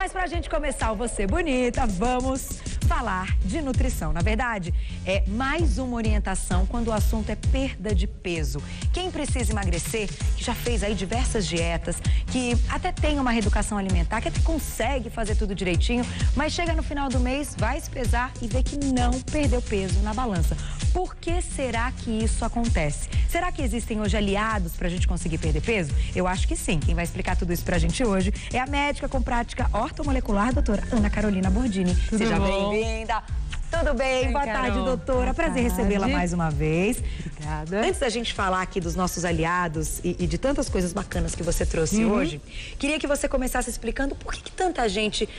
Mas pra gente começar o Você Bonita, vamos falar de nutrição. Na verdade, é mais uma orientação quando o assunto é perda de peso. Quem precisa emagrecer, que já fez aí diversas dietas, que até tem uma reeducação alimentar, que até consegue fazer tudo direitinho, mas chega no final do mês, vai se pesar e vê que não perdeu peso na balança. Por que será que isso acontece? Será que existem hoje aliados pra gente conseguir perder peso? Eu acho que sim. Quem vai explicar tudo isso pra gente hoje é a médica com prática ortomolecular, doutora Ana Carolina Bordini. Seja bem-vinda. Tudo bem? Boa tarde, doutora. Prazer recebê-la mais uma vez. Obrigada. Antes da gente falar aqui dos nossos aliados e de tantas coisas bacanas que você trouxe hoje, queria que você começasse explicando por que tanta gente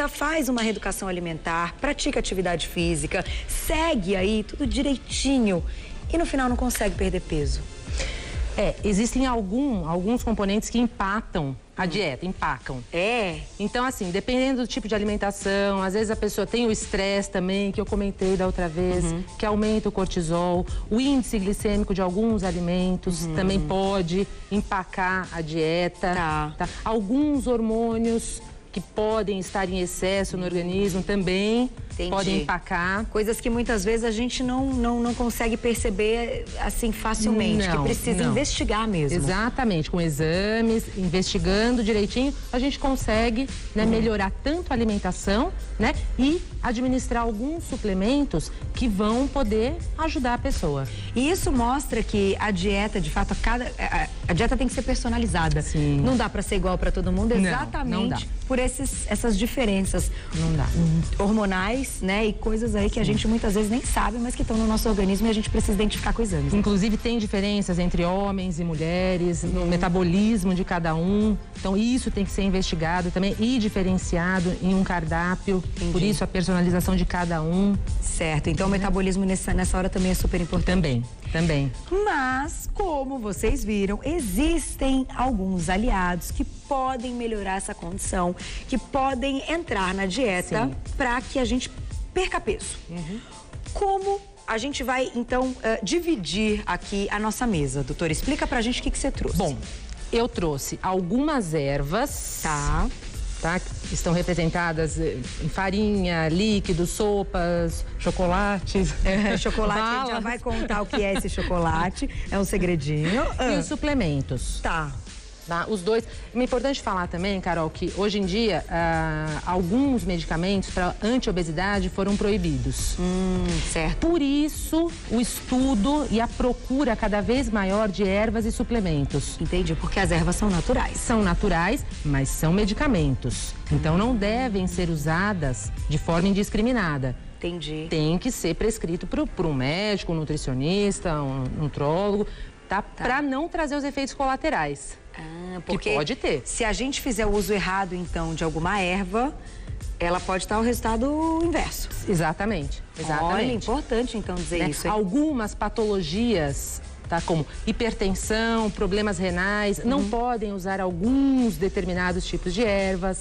faz uma reeducação alimentar, pratica atividade física, segue aí tudo direitinho e no final não consegue perder peso. Existem alguns componentes que empatam a dieta, empacam. Então, assim, dependendo do tipo de alimentação, às vezes a pessoa tem o estresse também, que eu comentei da outra vez, que aumenta o cortisol, o índice glicêmico de alguns alimentos também pode empacar a dieta. Tá? Alguns hormônios que podem estar em excesso no organismo também podem empacar. Coisas que muitas vezes a gente não consegue perceber assim facilmente, que precisa investigar mesmo. Exatamente, com exames, investigando direitinho, a gente consegue melhorar tanto a alimentação, e administrar alguns suplementos que vão poder ajudar a pessoa. E isso mostra que a dieta, de fato, a dieta tem que ser personalizada. Sim. Não dá para ser igual para todo mundo, exatamente não dá. Por essas diferenças hormonais, e coisas aí que a gente muitas vezes nem sabe, mas que estão no nosso organismo e a gente precisa identificar com exames. Inclusive tem diferenças entre homens e mulheres, no metabolismo de cada um. Então isso tem que ser investigado também e diferenciado em um cardápio. Por isso a personalização de cada um. Certo, então o metabolismo nessa hora também é super importante. Também. Mas, como vocês viram, existem alguns aliados que podem melhorar essa condição, que podem entrar na dieta para que a gente perca peso. Como a gente vai, então, dividir aqui a nossa mesa? Doutora, explica pra gente o que você trouxe. Bom, eu trouxe algumas ervas. Tá? Estão representadas em farinha, líquidos, sopas, chocolates. Chocolate, a gente já vai contar o que é esse chocolate. É um segredinho. E os suplementos. Tá. Os dois. É importante falar também, Carol, que hoje em dia alguns medicamentos para anti-obesidade foram proibidos. Certo. Por isso, o estudo e a procura cada vez maior de ervas e suplementos. Entendi, porque as ervas são naturais. São naturais, mas são medicamentos. Então não devem ser usadas de forma indiscriminada. Entendi. Tem que ser prescrito por um médico, um nutricionista, um nutrólogo, para não trazer os efeitos colaterais. Porque que pode ter. Se a gente fizer o uso errado, então, de alguma erva, ela pode estar o resultado inverso. Exatamente. Olha, é importante, então, dizer isso. Algumas patologias, como hipertensão, problemas renais, não podem usar alguns determinados tipos de ervas.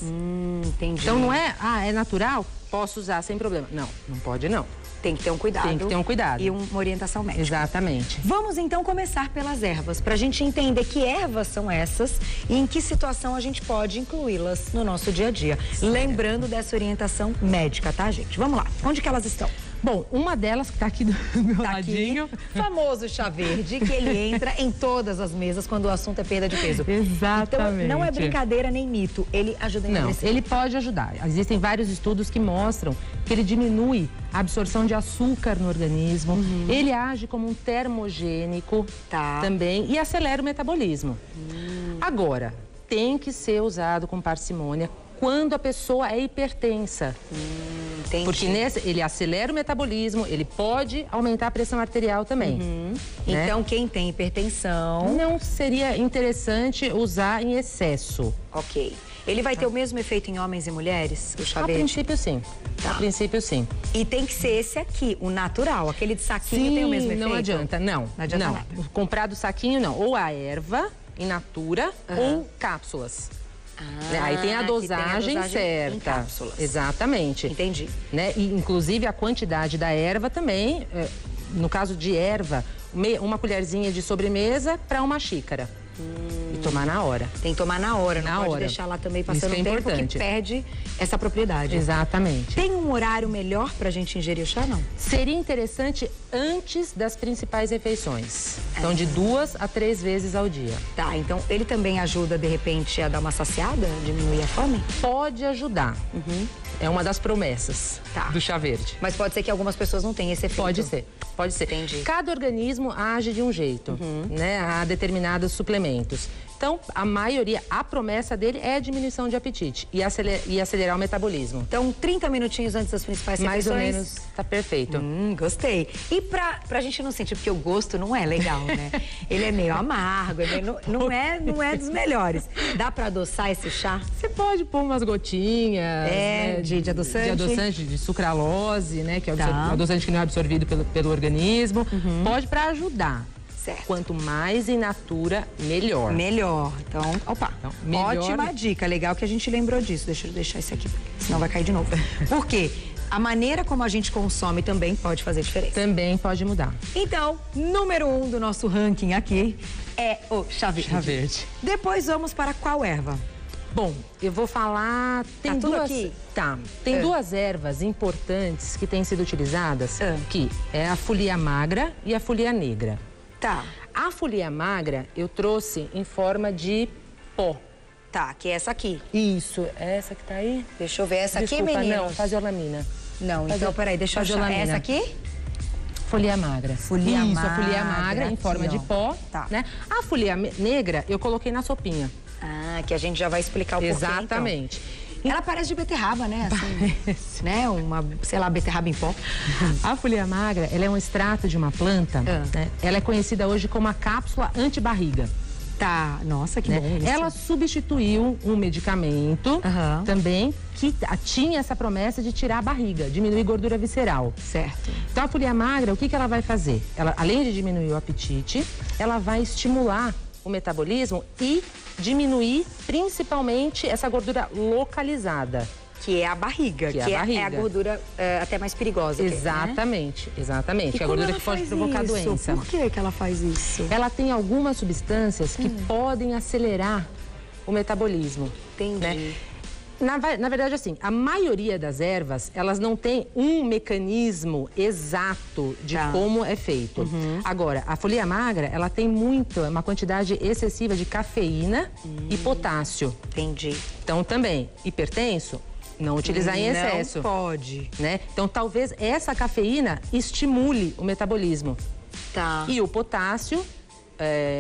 Entendi. Então, não é, é natural, posso usar sem problema. Não pode não. Tem que ter um cuidado. Tem que ter um cuidado. E uma orientação médica. Exatamente. Vamos então começar pelas ervas, pra gente entender que ervas são essas e em que situação a gente pode incluí-las no nosso dia a dia. Lembrando dessa orientação médica, tá, gente? Vamos lá. Onde que elas estão? Bom, uma delas que tá aqui do meu ladinho. Aqui, famoso chá verde, que ele entra em todas as mesas quando o assunto é perda de peso. Exatamente. Então, não é brincadeira nem mito, ele ajuda a emagrecer. Não, ele pode ajudar. Existem vários estudos que mostram que ele diminui a absorção de açúcar no organismo, ele age como um termogênico também e acelera o metabolismo. Agora, tem que ser usado com parcimônia quando a pessoa é hipertensa. Entendi. Porque ele acelera o metabolismo, ele pode aumentar a pressão arterial também. Então, quem tem hipertensão... Não seria interessante usar em excesso. Ok. Ele vai ter o mesmo efeito em homens e mulheres, o chá verde? A princípio, sim. A princípio, sim. E tem que ser esse aqui, o natural. Aquele de saquinho tem o mesmo efeito? Não adianta, não. Não adianta nada. Comprar do saquinho, não. Ou a erva in natura ou cápsulas. Aí tem a dosagem certa. Em cápsulas. Exatamente. Entendi. E, inclusive, a quantidade da erva também, no caso de erva, uma colherzinha de sobremesa para uma xícara. que tomar na hora. Tem que tomar na hora, não pode deixar lá também passando tempo, importante. Que perde essa propriedade. Exatamente. Tem um horário melhor pra gente ingerir o chá, não? Seria interessante antes das principais refeições. Então, de 2 a 3 vezes ao dia. Tá, então ele também ajuda, de repente, a dar uma saciada, diminuir a fome? Pode ajudar. É uma das promessas do chá verde. Mas pode ser que algumas pessoas não tenham esse efeito. Pode ser, pode ser. Entendi. Cada organismo age de um jeito, né? Há determinados suplementos. Então, a maioria, a promessa dele é a diminuição de apetite e acelerar o metabolismo. Então, 30 minutinhos antes das principais refeições. Mais ou menos, tá perfeito. Gostei. E pra gente não sentir, porque o gosto não é legal, né? Ele é meio amargo, não é dos melhores. Dá pra adoçar esse chá? Você pode pôr umas gotinhas, né, de adoçante? De adoçante, de sucralose, né? Que é o adoçante que não é absorvido pelo organismo. Pode pra ajudar. Certo. Quanto mais in natura, melhor. Melhor. Então, melhor... ótima dica. Legal que a gente lembrou disso. Deixa eu deixar isso aqui, senão vai cair de novo. Por quê? A maneira como a gente consome também pode fazer diferença. Também pode mudar. Então, número 1 do nosso ranking aqui é o chá verde. Chá verde. Depois vamos para qual erva? Bom, eu vou falar... Tem tudo duas... aqui? Tá. Tem duas ervas importantes que têm sido utilizadas, que é a folia magra e a folia negra. Tá. A folia magra eu trouxe em forma de pó. Tá, que é essa aqui. Isso, essa que tá aí? Deixa eu ver essa aqui, Desculpa, menina. não, faseolamina. Não, então peraí, deixa eu achar. Essa aqui? Folia magra. Folia magra. A folia magra em forma de pó. Tá. Né? A folia negra eu coloquei na sopinha. Ah, que a gente já vai explicar o porquê, Exatamente. Então. Ela parece de beterraba, né? Assim, né? Uma, sei lá, beterraba em pó. A folia magra, ela é um extrato de uma planta. Né? Ela é conhecida hoje como a cápsula antibarriga. Tá, nossa, que bom isso. Ela substituiu um medicamento também que tinha essa promessa de tirar a barriga, diminuir gordura visceral. Certo. Então, a folia magra, o que ela vai fazer? Ela, além de diminuir o apetite, ela vai estimular o metabolismo e diminuir principalmente essa gordura localizada. Que é a barriga, que é a gordura até mais perigosa. Exatamente, exatamente. E a gordura que pode provocar doença. Por que ela faz isso? Ela tem algumas substâncias que podem acelerar o metabolismo. Entendi. Né? Na verdade, assim, a maioria das ervas, elas não têm um mecanismo exato de como é feito. Agora, a folia magra, ela tem uma quantidade excessiva de cafeína e potássio. Entendi. Então, também, hipertenso, não utilizar em excesso. Não pode. Né? Então, talvez essa cafeína estimule o metabolismo. Tá. E o potássio,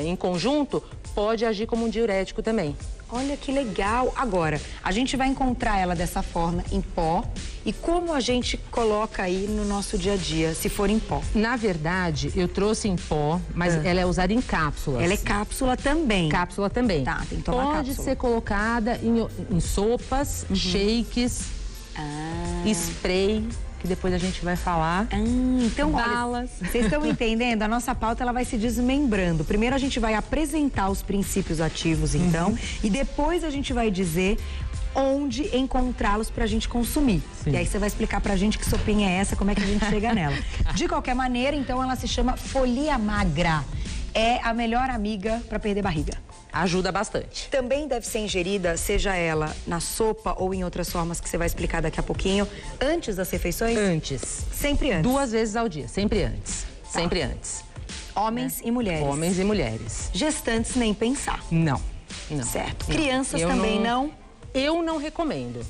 em conjunto, pode agir como um diurético também. Olha que legal. Agora, a gente vai encontrar ela dessa forma, em pó. E como a gente coloca aí no nosso dia a dia, se for em pó? Na verdade, eu trouxe em pó, mas ela é usada em cápsulas. Ela é cápsula também? Cápsula também. Tá, tem que tomar cápsula. Pode ser colocada em sopas, shakes, spray, que depois a gente vai falar. Então, balas. Olha, vocês estão entendendo? A nossa pauta ela vai se desmembrando. Primeiro a gente vai apresentar os princípios ativos, então, e depois a gente vai dizer onde encontrá-los pra gente consumir. Sim. E aí você vai explicar pra gente que sopinha é essa, como é que a gente chega nela. De qualquer maneira, então, ela se chama folia magra. É a melhor amiga pra perder barriga. Ajuda bastante. Também deve ser ingerida, seja ela na sopa ou em outras formas que você vai explicar daqui a pouquinho, antes das refeições? Antes. Sempre antes? 2 vezes ao dia, sempre antes. Tá. Sempre antes. Homens e mulheres? Homens e mulheres. Gestantes nem pensar? Não. Certo. Crianças também não? Eu não recomendo.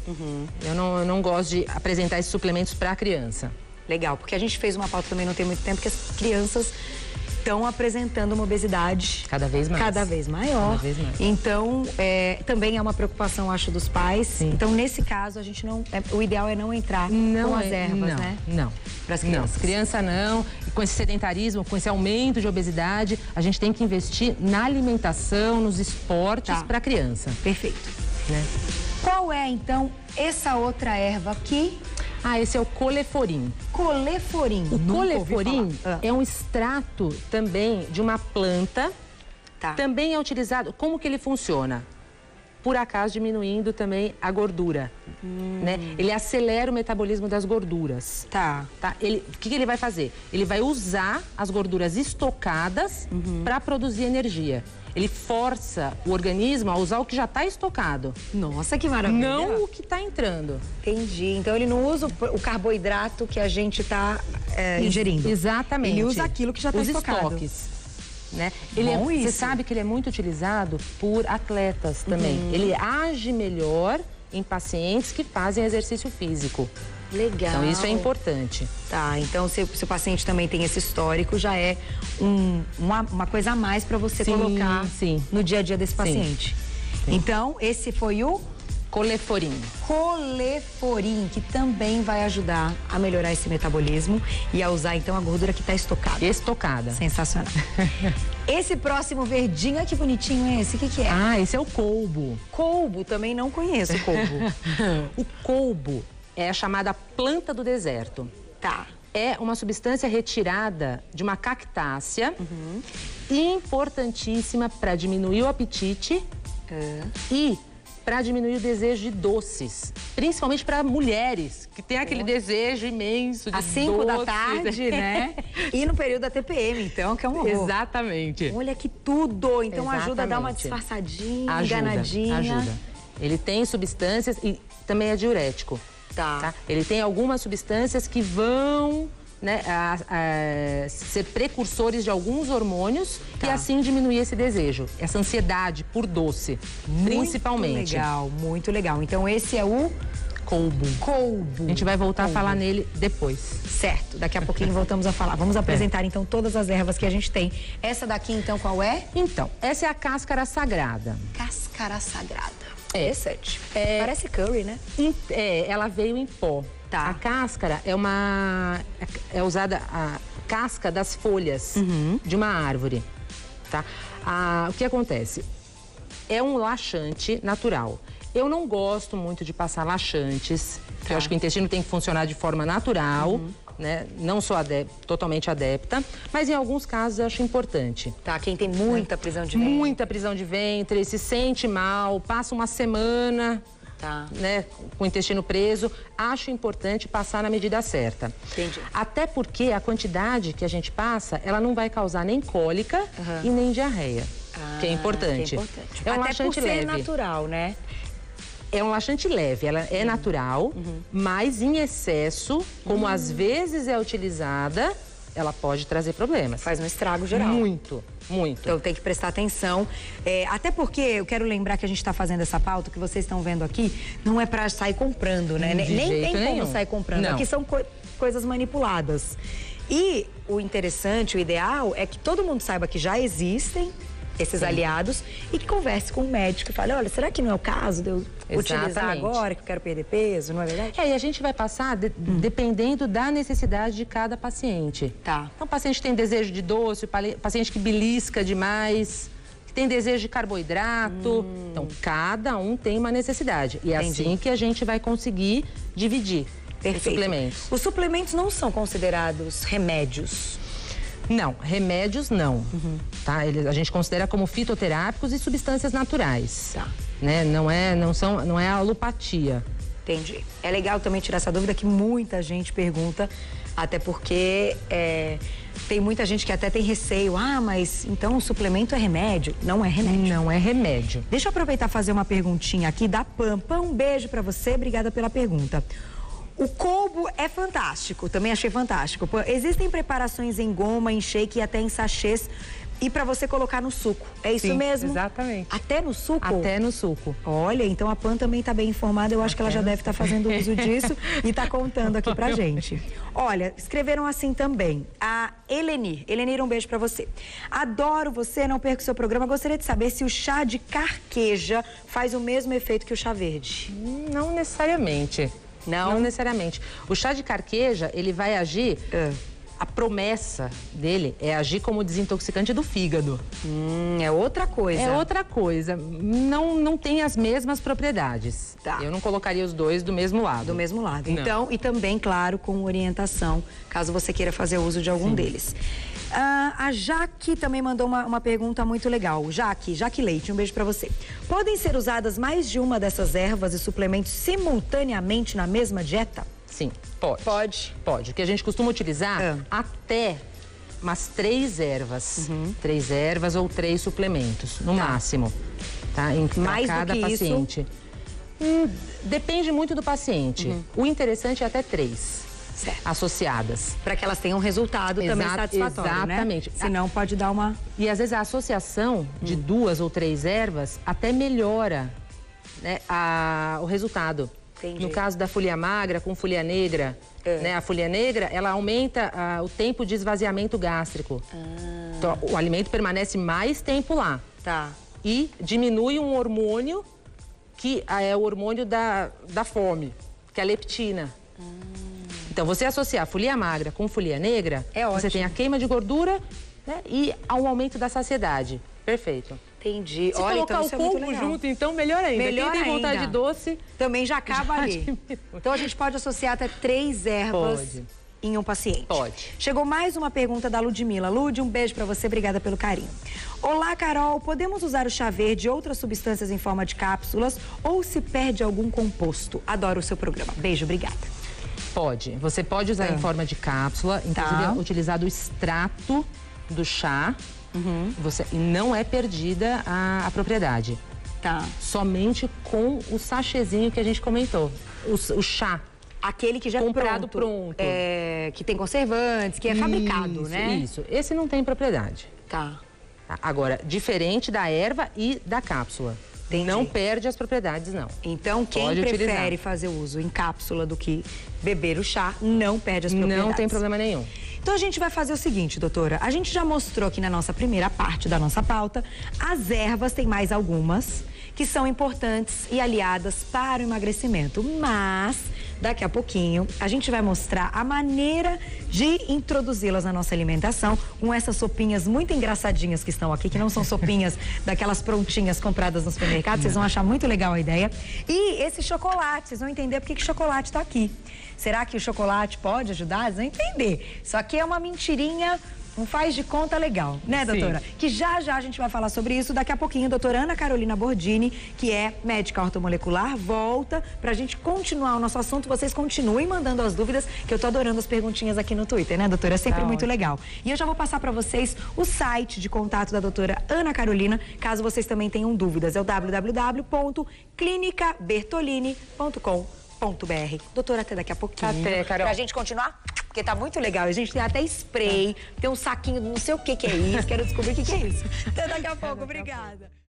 Eu não gosto de apresentar esses suplementos para criança. Legal, porque a gente fez uma pauta também não tem muito tempo que as crianças estão apresentando uma obesidade cada vez mais. Cada vez maior. Cada vez mais. Então, também é uma preocupação, acho, dos pais. Sim. Então, nesse caso, a gente não. O ideal é não entrar com as ervas, né? Não. Para as crianças. Não, criança não. E com esse sedentarismo, com esse aumento de obesidade, a gente tem que investir na alimentação, nos esportes para a criança. Perfeito. Né? Qual é, então, essa outra erva aqui? Esse é o coleforim. Coleforim. O coleforim é um extrato também de uma planta. Tá. Também é utilizado. Como que ele funciona? Por acaso diminuindo também a gordura. Né? Ele acelera o metabolismo das gorduras. Tá. O que ele vai fazer? Ele vai usar as gorduras estocadas para produzir energia. ele força o organismo a usar o que já está estocado. Nossa, que maravilha. Não o que está entrando. Entendi. Então ele não usa o carboidrato que a gente está ingerindo. Exatamente. Ele usa aquilo que já está estocado. Os estoques. Né? Você sabe que ele é muito utilizado por atletas também. Ele age melhor em pacientes que fazem exercício físico. Legal. Então isso é importante. Tá, então se o paciente também tem esse histórico, já é uma coisa a mais para você colocar no dia a dia desse paciente. Sim. Então, esse foi o Coleforim. Coleforim, que também vai ajudar a melhorar esse metabolismo e a usar, então, a gordura que está estocada. Estocada. Sensacional. Esse próximo verdinho, que bonitinho é esse? O que é? Ah, esse é o colbo. Colbo, também não conheço o colbo. O colbo é a chamada planta do deserto. Tá. É uma substância retirada de uma cactácea, importantíssima para diminuir o apetite e para diminuir o desejo de doces, principalmente para mulheres, que tem aquele desejo imenso de às 5 da tarde, né? E no período da TPM, então, que é um horror. Exatamente. Olha que tudo! Então ajuda a dar uma disfarçadinha, enganadinha. Ajuda. Ele tem substâncias e também é diurético. Tá? Ele tem algumas substâncias que vão, né, ser precursores de alguns hormônios e assim diminuir esse desejo, essa ansiedade por doce, principalmente. Muito legal, muito legal. Então esse é o colbo. Colbo. A gente vai voltar a falar nele depois. Certo, daqui a pouquinho voltamos a falar. Vamos apresentar então todas as ervas que a gente tem. Essa daqui então qual é? Então, essa é a cáscara sagrada. Cáscara sagrada. Interessante. Parece curry, né? Ela veio em pó. Tá. A cáscara é usada a casca das folhas de uma árvore, tá? O que acontece? É um laxante natural. Eu não gosto muito de passar laxantes, porque eu acho que o intestino tem que funcionar de forma natural, né? Não sou totalmente adepta, mas em alguns casos eu acho importante. Tá, quem tem muita prisão de ventre. Muita prisão de ventre, se sente mal, passa uma semana, né, com o intestino preso, acho importante passar na medida certa. Entendi. Até porque a quantidade que a gente passa, ela não vai causar nem cólica e nem diarreia, que é importante. É um laxante leve. Natural, né? É um laxante leve, ela é natural, mas em excesso, como às vezes é utilizada, ela pode trazer problemas. Faz um estrago geral. Muito, muito. Então tem que prestar atenção. Até porque eu quero lembrar que a gente está fazendo essa pauta, que vocês estão vendo aqui, não é para sair comprando, né? Nem tem como sair comprando. Não. Aqui são coisas manipuladas. E o interessante, o ideal, é que todo mundo saiba que já existem esses aliados e que converse com o médico e fale, olha, será que não é o caso de eu utilizar agora que eu quero perder peso, não é verdade? E a gente vai passar dependendo da necessidade de cada paciente. Tá. Então, o paciente tem desejo de doce, o paciente que belisca demais, que tem desejo de carboidrato. Então, cada um tem uma necessidade. E é assim que a gente vai conseguir dividir os suplementos. Os suplementos não são considerados remédios? Não, remédios não, tá? A gente considera como fitoterápicos e substâncias naturais, né? Não é alopatia. Entendi. É legal também tirar essa dúvida que muita gente pergunta, até porque tem muita gente que até tem receio. Ah, mas então o suplemento é remédio? Não é remédio. Não é remédio. Deixa eu aproveitar e fazer uma perguntinha aqui da Pampa. Um beijo pra você, obrigada pela pergunta. O colbo é fantástico, também achei fantástico. Existem preparações em goma, em shake e até em sachês e para você colocar no suco. É isso mesmo? Exatamente. Até no suco? Até no suco. Olha, então a Pan também está bem informada. Eu acho que ela já deve estar fazendo uso disso e está contando aqui pra gente. Olha, escreveram assim também. A Elenir. Elenir, um beijo para você. Adoro você, não perca o seu programa. Gostaria de saber se o chá de carqueja faz o mesmo efeito que o chá verde. Não necessariamente. Não necessariamente. O chá de carqueja, ele vai agir... A promessa dele é agir como desintoxicante do fígado. É outra coisa. É outra coisa. Não tem as mesmas propriedades. Tá. Eu não colocaria os dois do mesmo lado. Do mesmo lado. Não. Então, e também, claro, com orientação, caso você queira fazer uso de algum deles. A Jaque também mandou uma pergunta muito legal. Jaque Leite, um beijo pra você. Podem ser usadas mais de uma dessas ervas e suplementos simultaneamente na mesma dieta? Sim, pode. Pode. O que a gente costuma utilizar até umas 3 ervas. 3 ervas ou 3 suplementos, no máximo. Tá? Mais cada do que paciente. Depende muito do paciente. O interessante é até 3 associadas. Para que elas tenham um resultado também satisfatório, exatamente. Né? Senão pode dar uma... E às vezes a associação de 2 ou 3 ervas até melhora, né, o resultado. Entendi. No caso da folia magra com folia negra, né, a folia negra, ela aumenta o tempo de esvaziamento gástrico. Então, o alimento permanece mais tempo lá. Tá. E diminui um hormônio que é o hormônio da fome, que é a leptina. Então, você associar folia magra com folia negra, você tem a queima de gordura, né, e um aumento da saciedade. Perfeito. Entendi. Se colocar o polvo junto, então, melhor ainda. Melhor Quem tem vontade ainda. de doce... Também já acaba ali. Então, a gente pode associar até 3 ervas em um paciente. Pode. Chegou mais uma pergunta da Ludmila. Lud, um beijo pra você, obrigada pelo carinho. Olá, Carol, podemos usar o chá verde e outras substâncias em forma de cápsulas ou se perde algum composto? Adoro o seu programa. Beijo, obrigada. Pode. Você pode usar em forma de cápsula, inclusive utilizar do extrato do chá. E não é perdida a propriedade. Tá. Somente com o sachêzinho que a gente comentou. O chá. Aquele que já é comprado pronto. Que tem conservantes, que é fabricado, né? Isso. Esse não tem propriedade. Tá. Agora, diferente da erva e da cápsula. Entendi. Não perde as propriedades, não. Então, quem prefere fazer uso em cápsula do que beber o chá, não perde as propriedades. Não tem problema nenhum. Então, a gente vai fazer o seguinte, doutora. A gente já mostrou aqui na nossa primeira parte da nossa pauta. As ervas, tem mais algumas, que são importantes e aliadas para o emagrecimento. Mas, daqui a pouquinho, a gente vai mostrar a maneira de introduzi-las na nossa alimentação com essas sopinhas muito engraçadinhas que estão aqui, que não são sopinhas daquelas prontinhas compradas no supermercado. Vocês vão achar muito legal a ideia. E esse chocolate, vocês vão entender por que chocolate está aqui. Será que o chocolate pode ajudar? Vocês vão entender. Isso aqui é uma mentirinha... Um faz de conta legal, né, doutora? Sim. Que já a gente vai falar sobre isso. Daqui a pouquinho, a doutora Ana Carolina Bordini, que é médica ortomolecular, volta pra gente continuar o nosso assunto. Vocês continuem mandando as dúvidas, que eu tô adorando as perguntinhas aqui no Twitter, né, doutora? É sempre muito legal. E eu já vou passar pra vocês o site de contato da doutora Ana Carolina, caso vocês também tenham dúvidas. É o www.clinicabertolini.com.br. Doutora, até daqui a pouquinho. Até, Carol. Pra gente continuar, porque tá muito legal. A gente tem até spray, tem um saquinho, não sei o que é isso. Quero descobrir o que é isso. Até daqui a pouco, obrigada.